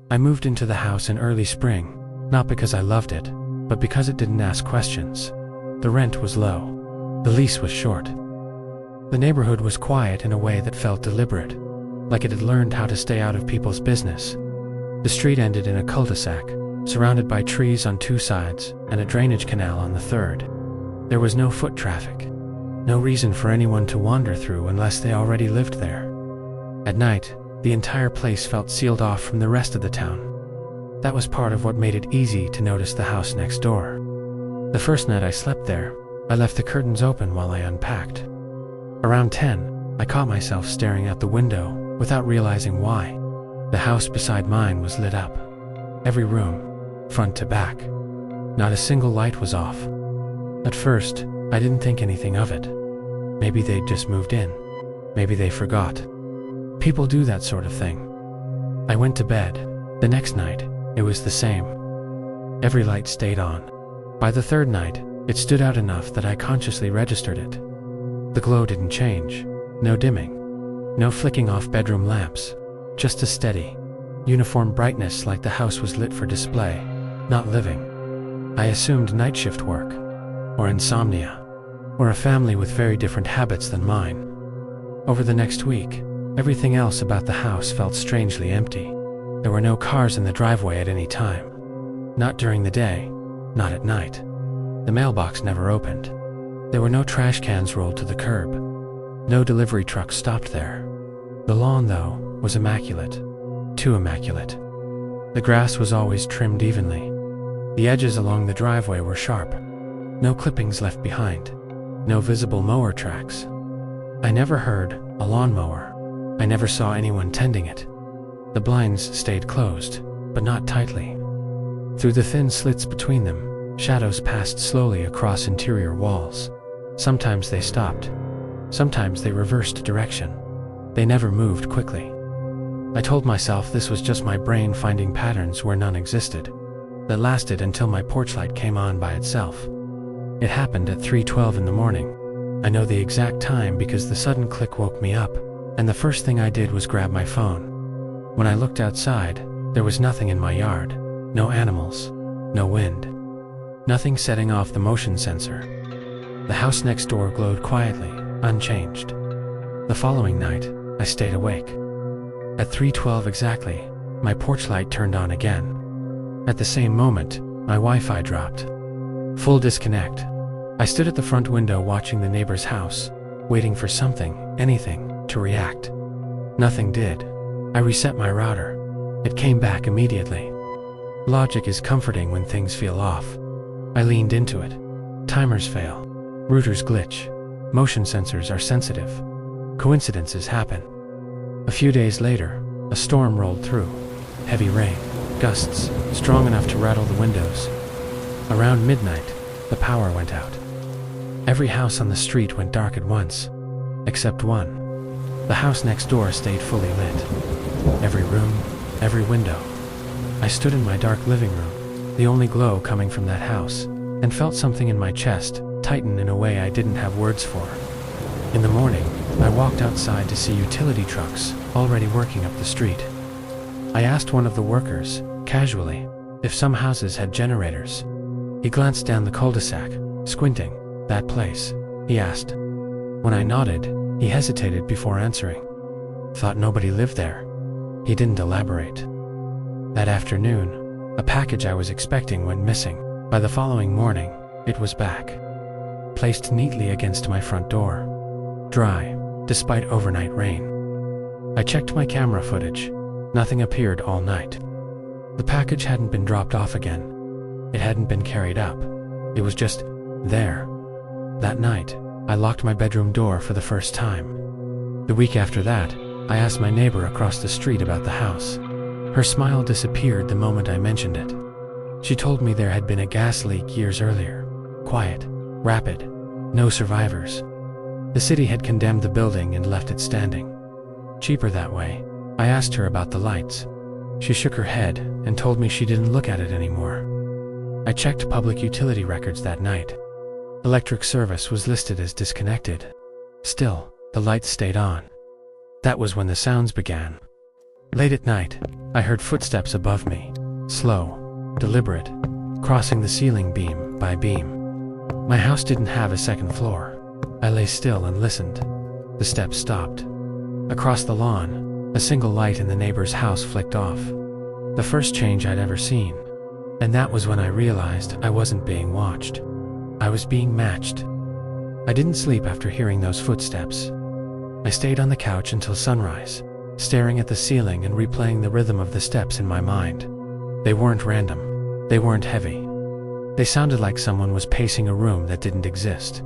I moved into the house in early spring, not because I loved it, but because it didn't ask questions. The rent was low. The lease was short. The neighborhood was quiet in a way that felt deliberate, like it had learned how to stay out of people's business. The street ended in a cul-de-sac, surrounded by trees on 2 sides and a drainage canal on the 3rd. There was no foot traffic, no reason for anyone to wander through unless they already lived there. At night, the entire place felt sealed off from the rest of the town. That was part of what made it easy to notice the house next door. The first night I slept there, I left the curtains open while I unpacked. Around 10, I caught myself staring out the window without realizing why. The house beside mine was lit up. Every room, front to back. Not a single light was off. At first, I didn't think anything of it. Maybe they'd just moved in. Maybe they forgot. People do that sort of thing. I went to bed. The next night, it was the same. Every light stayed on. By the 3rd night, it stood out enough that I consciously registered it. The glow didn't change. No dimming. No flicking off bedroom lamps. Just a steady, uniform brightness, like the house was lit for display, not living. I assumed night shift work, or insomnia, or a family with very different habits than mine. Over the next week, everything else about the house felt strangely empty. There were no cars in the driveway at any time. Not during the day, not at night. The mailbox never opened. There were no trash cans rolled to the curb. No delivery truck stopped there. The lawn, though, was immaculate. Too immaculate. The grass was always trimmed evenly. The edges along the driveway were sharp. No clippings left behind. No visible mower tracks. I never heard a lawnmower. I never saw anyone tending it. The blinds stayed closed, but not tightly. Through the thin slits between them, shadows passed slowly across interior walls. Sometimes they stopped. Sometimes they reversed direction. They never moved quickly. I told myself this was just my brain finding patterns where none existed. That lasted until my porch light came on by itself. It happened at 3:12 in the morning. I know the exact time because the sudden click woke me up, and the first thing I did was grab my phone. When I looked outside, there was nothing in my yard. No animals. No wind. Nothing setting off the motion sensor. The house next door glowed quietly, unchanged. The following night, I stayed awake. At 3:12 exactly, my porch light turned on again. At the same moment, my Wi-Fi dropped. Full disconnect. I stood at the front window watching the neighbor's house, waiting for something, anything, to react. Nothing did. I reset my router. It came back immediately. Logic is comforting when things feel off. I leaned into it. Timers fail. Routers glitch. Motion sensors are sensitive. Coincidences happen. A few days later, a storm rolled through. Heavy rain, gusts, strong enough to rattle the windows. Around midnight, the power went out. Every house on the street went dark at once, except one. The house next door stayed fully lit. Every room, every window. I stood in my dark living room, the only glow coming from that house, and felt something in my chest tighten in a way I didn't have words for. In the morning, I walked outside to see utility trucks already working up the street. I asked one of the workers, casually, if some houses had generators. He glanced down the cul-de-sac, squinting. "That place?" he asked. When I nodded, he hesitated before answering. "Thought nobody lived there." He didn't elaborate. That afternoon, a package I was expecting went missing. By the following morning, it was back. Placed neatly against my front door. Dry, despite overnight rain. I checked my camera footage. Nothing appeared all night. The package hadn't been dropped off again. It hadn't been carried up. It was just there. That night, I locked my bedroom door for the first time. The week after that, I asked my neighbor across the street about the house. Her smile disappeared the moment I mentioned it. She told me there had been a gas leak years earlier. Quiet, rapid, no survivors. The city had condemned the building and left it standing. Cheaper that way. I asked her about the lights. She shook her head and told me she didn't look at it anymore. I checked public utility records that night. Electric service was listed as disconnected. Still, the lights stayed on. That was when the sounds began. Late at night, I heard footsteps above me, slow, deliberate, crossing the ceiling beam by beam. My house didn't have a second floor. I lay still and listened. The steps stopped. Across the lawn, a single light in the neighbor's house flicked off. The first change I'd ever seen. And that was when I realized I wasn't being watched. I was being matched. I didn't sleep after hearing those footsteps. I stayed on the couch until sunrise, staring at the ceiling and replaying the rhythm of the steps in my mind. They weren't random. They weren't heavy. They sounded like someone was pacing a room that didn't exist.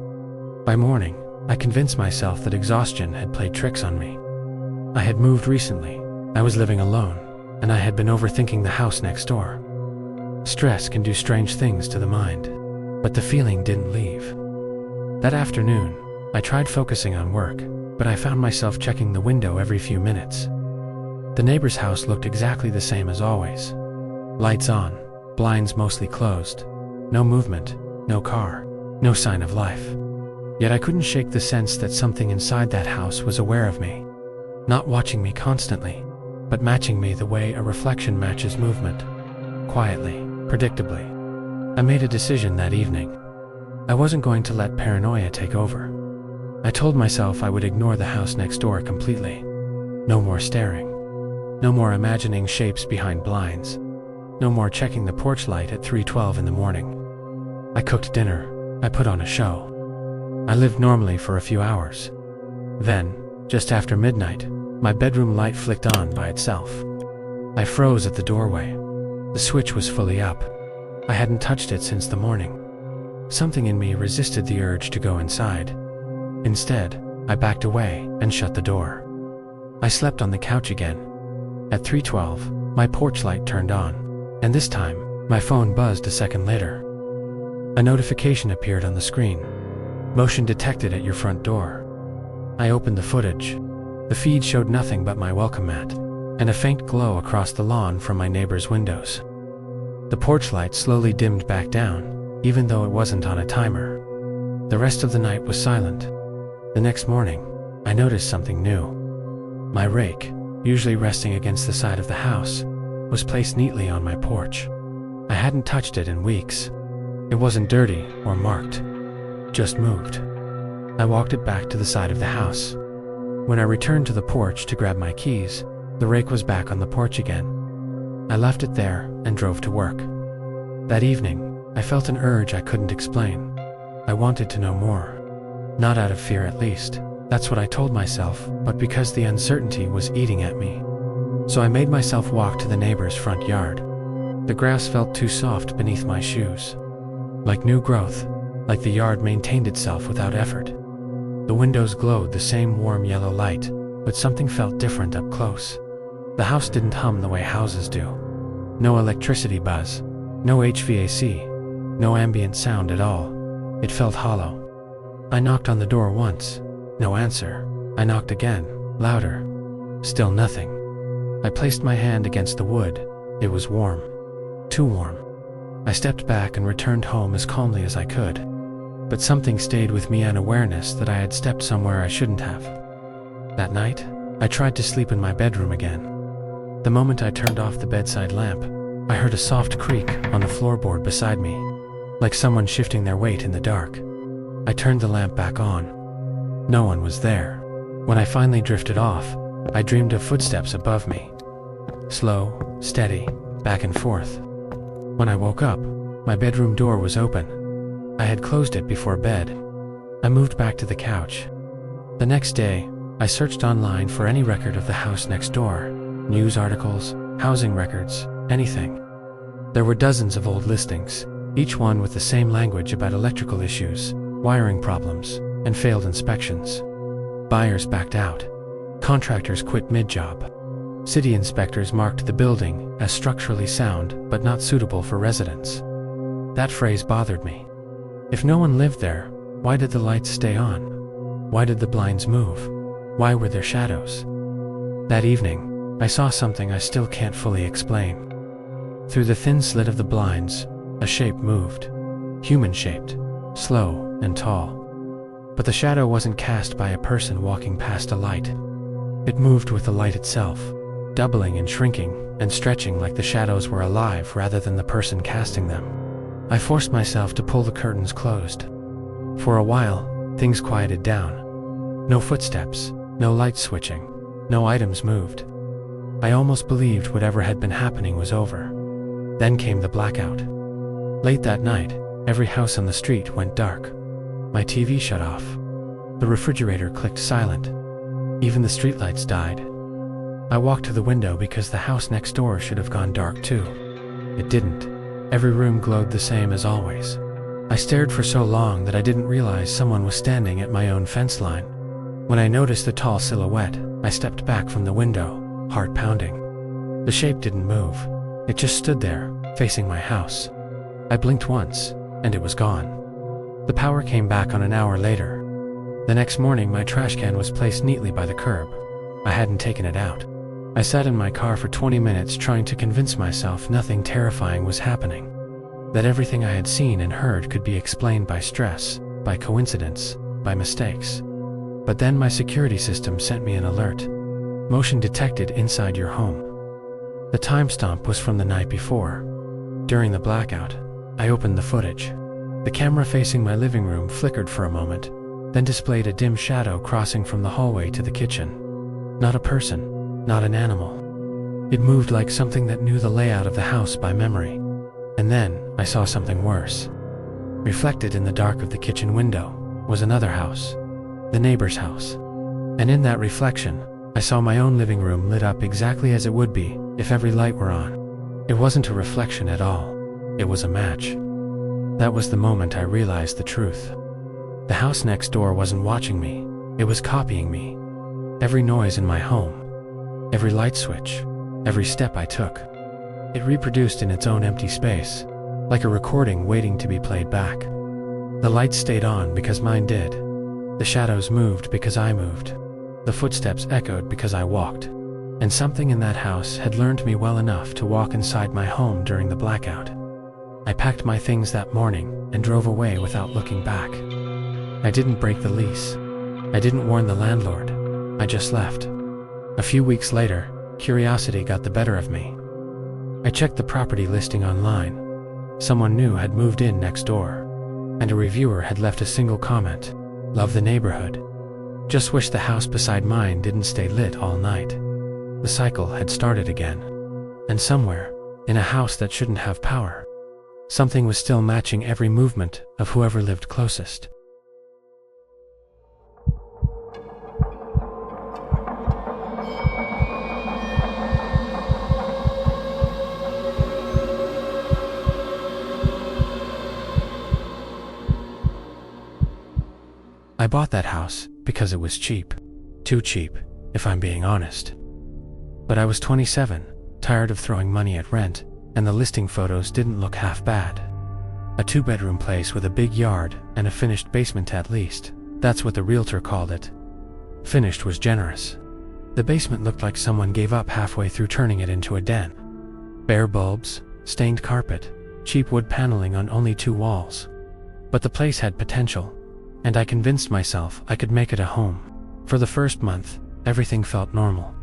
By morning, I convinced myself that exhaustion had played tricks on me. I had moved recently, I was living alone, and I had been overthinking the house next door. Stress can do strange things to the mind, but the feeling didn't leave. That afternoon, I tried focusing on work, but I found myself checking the window every few minutes. The neighbor's house looked exactly the same as always. Lights on, blinds mostly closed. No movement, no car, no sign of life. Yet I couldn't shake the sense that something inside that house was aware of me. Not watching me constantly, but matching me the way a reflection matches movement. Quietly, predictably. I made a decision that evening. I wasn't going to let paranoia take over. I told myself I would ignore the house next door completely. No more staring. No more imagining shapes behind blinds. No more checking the porch light at 3:12 in the morning. I cooked dinner. I put on a show. I lived normally for a few hours. Then, just after midnight, my bedroom light flicked on by itself. I froze at the doorway. The switch was fully up. I hadn't touched it since the morning. Something in me resisted the urge to go inside. Instead, I backed away and shut the door. I slept on the couch again. At 3:12, my porch light turned on, and this time, my phone buzzed a second later. A notification appeared on the screen. Motion detected at your front door. I opened the footage. The feed showed nothing but my welcome mat, and a faint glow across the lawn from my neighbor's windows. The porch light slowly dimmed back down, even though it wasn't on a timer. The rest of the night was silent. The next morning, I noticed something new. My rake, usually resting against the side of the house, was placed neatly on my porch. I hadn't touched it in weeks. It wasn't dirty or marked, just moved. I walked it back to the side of the house. When I returned to the porch to grab my keys, the rake was back on the porch again. I left it there and drove to work. That evening, I felt an urge I couldn't explain. I wanted to know more. Not out of fear, at least. That's what I told myself, but because the uncertainty was eating at me. So I made myself walk to the neighbor's front yard. The grass felt too soft beneath my shoes. Like new growth, like the yard maintained itself without effort. The windows glowed the same warm yellow light, but something felt different up close. The house didn't hum the way houses do. No electricity buzz, no HVAC, no ambient sound at all. It felt hollow. I knocked on the door once. No answer. I knocked again, louder. Still nothing. I placed my hand against the wood. It was warm. Too warm. I stepped back and returned home as calmly as I could. But something stayed with me, an awareness that I had stepped somewhere I shouldn't have. That night, I tried to sleep in my bedroom again. The moment I turned off the bedside lamp, I heard a soft creak on the floorboard beside me, like someone shifting their weight in the dark. I turned the lamp back on. No one was there. When I finally drifted off, I dreamed of footsteps above me. Slow, steady, back and forth. When I woke up, my bedroom door was open. I had closed it before bed. I moved back to the couch. The next day, I searched online for any record of the house next door. News articles, housing records, anything. There were dozens of old listings, each one with the same language about electrical issues, wiring problems, and failed inspections. Buyers backed out. Contractors quit mid-job. City inspectors marked the building as structurally sound but not suitable for residents. That phrase bothered me. If no one lived there, why did the lights stay on? Why did the blinds move? Why were there shadows? That evening, I saw something I still can't fully explain. Through the thin slit of the blinds, a shape moved. Human-shaped, slow and tall. But the shadow wasn't cast by a person walking past a light. It moved with the light itself, doubling and shrinking and stretching like the shadows were alive rather than the person casting them. I forced myself to pull the curtains closed. For a while, things quieted down. No footsteps, no light switching, no items moved. I almost believed whatever had been happening was over. Then came the blackout. Late that night, every house on the street went dark. My TV shut off. The refrigerator clicked silent. Even the streetlights died. I walked to the window because the house next door should have gone dark too. It didn't. Every room glowed the same as always. I stared for so long that I didn't realize someone was standing at my own fence line. When I noticed the tall silhouette, I stepped back from the window, heart pounding. The shape didn't move. It just stood there, facing my house. I blinked once, and it was gone. The power came back on an hour later. The next morning, my trash can was placed neatly by the curb. I hadn't taken it out. I sat in my car for 20 minutes trying to convince myself nothing terrifying was happening. That everything I had seen and heard could be explained by stress, by coincidence, by mistakes. But then my security system sent me an alert. Motion detected inside your home. The timestamp was from the night before. During the blackout, I opened the footage. The camera facing my living room flickered for a moment, then displayed a dim shadow crossing from the hallway to the kitchen. Not a person, not an animal. It moved like something that knew the layout of the house by memory. And then I saw something worse. Reflected in the dark of the kitchen window was another house, the neighbor's house. And in that reflection, I saw my own living room lit up exactly as it would be if every light were on. It wasn't a reflection at all. It was a match. That was the moment I realized the truth. The house next door wasn't watching me. It was copying me. Every noise in my home, every light switch, every step I took. It reproduced in its own empty space, like a recording waiting to be played back. The lights stayed on because mine did. The shadows moved because I moved. The footsteps echoed because I walked. And something in that house had learned me well enough to walk inside my home during the blackout. I packed my things that morning and drove away without looking back. I didn't break the lease. I didn't warn the landlord. I just left. A few weeks later, curiosity got the better of me. I checked the property listing online. Someone new had moved in next door, and a reviewer had left a single comment: "Love the neighborhood. Just wish the house beside mine didn't stay lit all night." The cycle had started again. And somewhere, in a house that shouldn't have power, something was still matching every movement of whoever lived closest. I bought that house because it was cheap. Too cheap, if I'm being honest. But I was 27, tired of throwing money at rent, and the listing photos didn't look half bad. A 2-bedroom place with a big yard and a finished basement at least. That's what the realtor called it. Finished was generous. The basement looked like someone gave up halfway through turning it into a den. Bare bulbs, stained carpet, cheap wood paneling on only 2 walls. But the place had potential, and I convinced myself I could make it a home. For the first month, everything felt normal.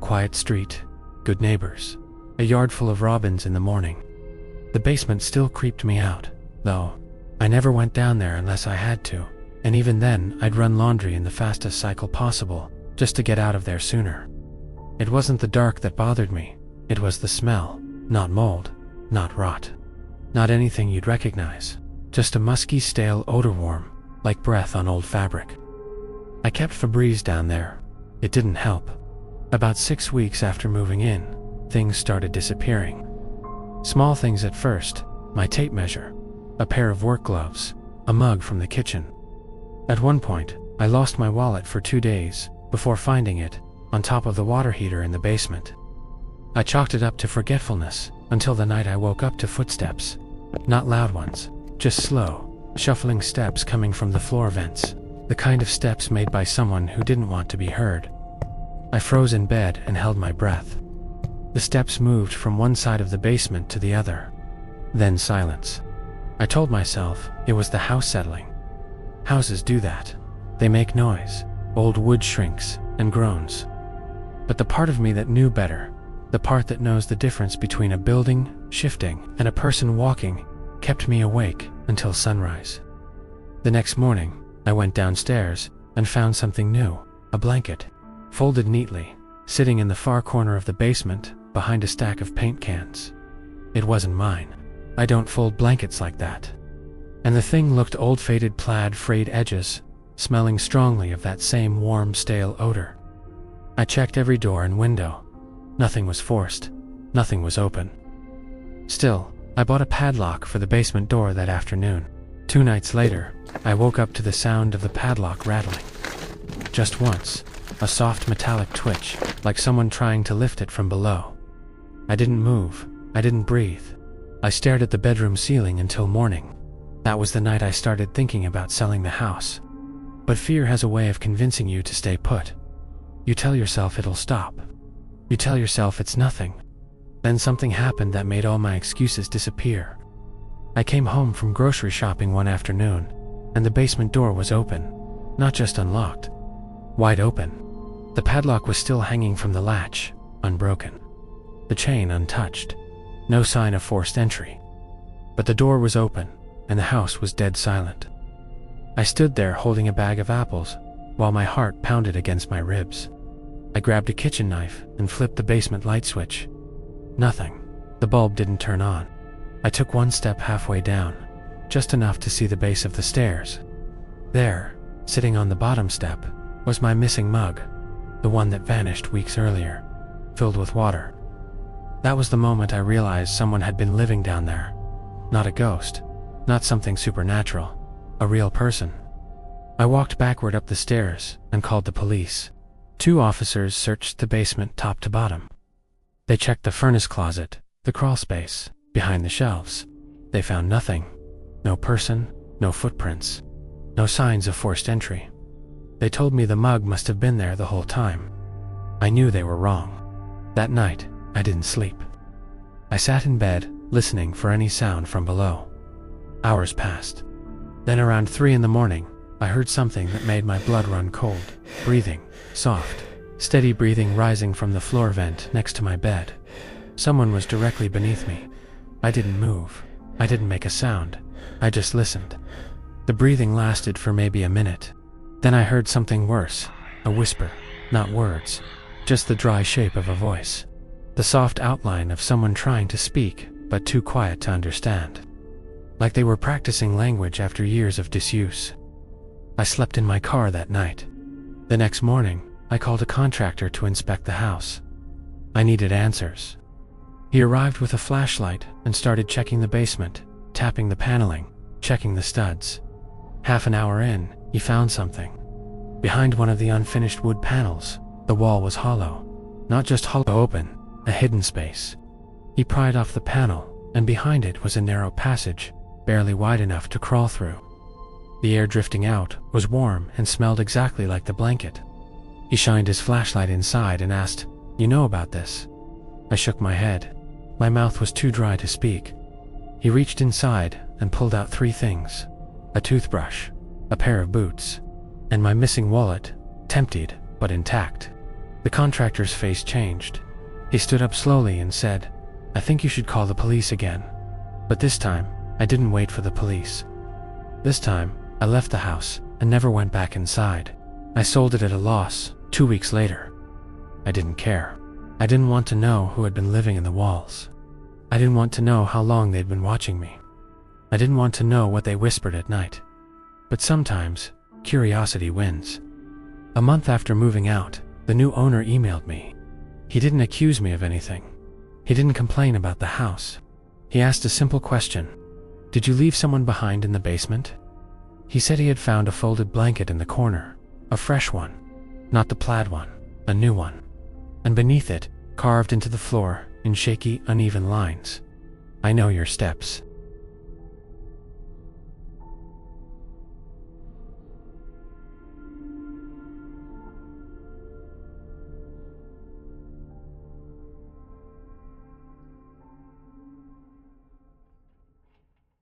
Quiet street, good neighbors, a yard full of robins in the morning. The basement still creeped me out, though. I never went down there unless I had to, and even then I'd run laundry in the fastest cycle possible, just to get out of there sooner. It wasn't the dark that bothered me, it was the smell. Not mold, not rot, not anything you'd recognize, just a musky, stale odor warm, like breath on old fabric. I kept Febreze down there. It didn't help. About 6 weeks after moving in, things started disappearing. Small things at first: my tape measure, a pair of work gloves, a mug from the kitchen. At one point, I lost my wallet for 2 days, before finding it, on top of the water heater in the basement. I chalked it up to forgetfulness, until the night I woke up to footsteps. Not loud ones, just slow, shuffling steps coming from the floor vents, the kind of steps made by someone who didn't want to be heard. I froze in bed and held my breath. The steps moved from one side of the basement to the other. Then silence. I told myself it was the house settling. Houses do that. They make noise, old wood shrinks and groans. But the part of me that knew better, the part that knows the difference between a building shifting and a person walking, kept me awake until sunrise. The next morning, I went downstairs and found something new, a blanket, folded neatly, sitting in the far corner of the basement behind a stack of paint cans. It wasn't mine. I don't fold blankets like that. And the thing looked old, faded, plaid, frayed edges, smelling strongly of that same warm, stale odor. I checked every door and window. Nothing was forced. Nothing was open. Still, I bought a padlock for the basement door that afternoon. 2 nights later, I woke up to the sound of the padlock rattling. Just once, a soft metallic twitch, like someone trying to lift it from below. I didn't move. I didn't breathe. I stared at the bedroom ceiling until morning. That was the night I started thinking about selling the house. But fear has a way of convincing you to stay put. You tell yourself it'll stop. You tell yourself it's nothing. Then something happened that made all my excuses disappear. I came home from grocery shopping one afternoon, and the basement door was open. Not just unlocked. Wide open. The padlock was still hanging from the latch, unbroken. The chain untouched. No sign of forced entry. But the door was open, and the house was dead silent. I stood there holding a bag of apples, while my heart pounded against my ribs. I grabbed a kitchen knife and flipped the basement light switch. Nothing. The bulb didn't turn on. I took one step halfway down, just enough to see the base of the stairs. There, sitting on the bottom step, was my missing mug, the one that vanished weeks earlier, filled with water. That was the moment I realized someone had been living down there. Not a ghost, not something supernatural, a real person. I walked backward up the stairs and called the police. 2 officers searched the basement top to bottom. They checked the furnace closet, the crawl space, behind the shelves. They found nothing. No person, no footprints, no signs of forced entry. They told me the mug must have been there the whole time. I knew they were wrong. That night, I didn't sleep. I sat in bed, listening for any sound from below. Hours passed. Then around 3 in the morning, I heard something that made my blood run cold. Breathing, soft, steady breathing rising from the floor vent next to my bed. Someone was directly beneath me. I didn't move. I didn't make a sound. I just listened. The breathing lasted for maybe a minute. Then I heard something worse, a whisper, not words, just the dry shape of a voice. The soft outline of someone trying to speak, but too quiet to understand. Like they were practicing language after years of disuse. I slept in my car that night. The next morning, I called a contractor to inspect the house. I needed answers. He arrived with a flashlight and started checking the basement, tapping the paneling, checking the studs. Half an hour in, he found something. Behind one of the unfinished wood panels, the wall was hollow. Not just hollow, open, a hidden space. He pried off the panel, and behind it was a narrow passage, barely wide enough to crawl through. The air drifting out was warm and smelled exactly like the blanket. He shined his flashlight inside and asked, "You know about this?" I shook my head. My mouth was too dry to speak. He reached inside and pulled out 3 things: a toothbrush, a pair of boots, and my missing wallet, emptied but intact. The contractor's face changed. He stood up slowly and said, "I think you should call the police again." But this time, I didn't wait for the police. This time, I left the house and never went back inside. I sold it at a loss 2 weeks later. I didn't care. I didn't want to know who had been living in the walls. I didn't want to know how long they'd been watching me. I didn't want to know what they whispered at night. But sometimes, curiosity wins. A month after moving out, the new owner emailed me. He didn't accuse me of anything. He didn't complain about the house. He asked a simple question: "Did you leave someone behind in the basement?" He said he had found a folded blanket in the corner, a fresh one, not the plaid one, a new one. And beneath it, carved into the floor in shaky, uneven lines, "I know your steps."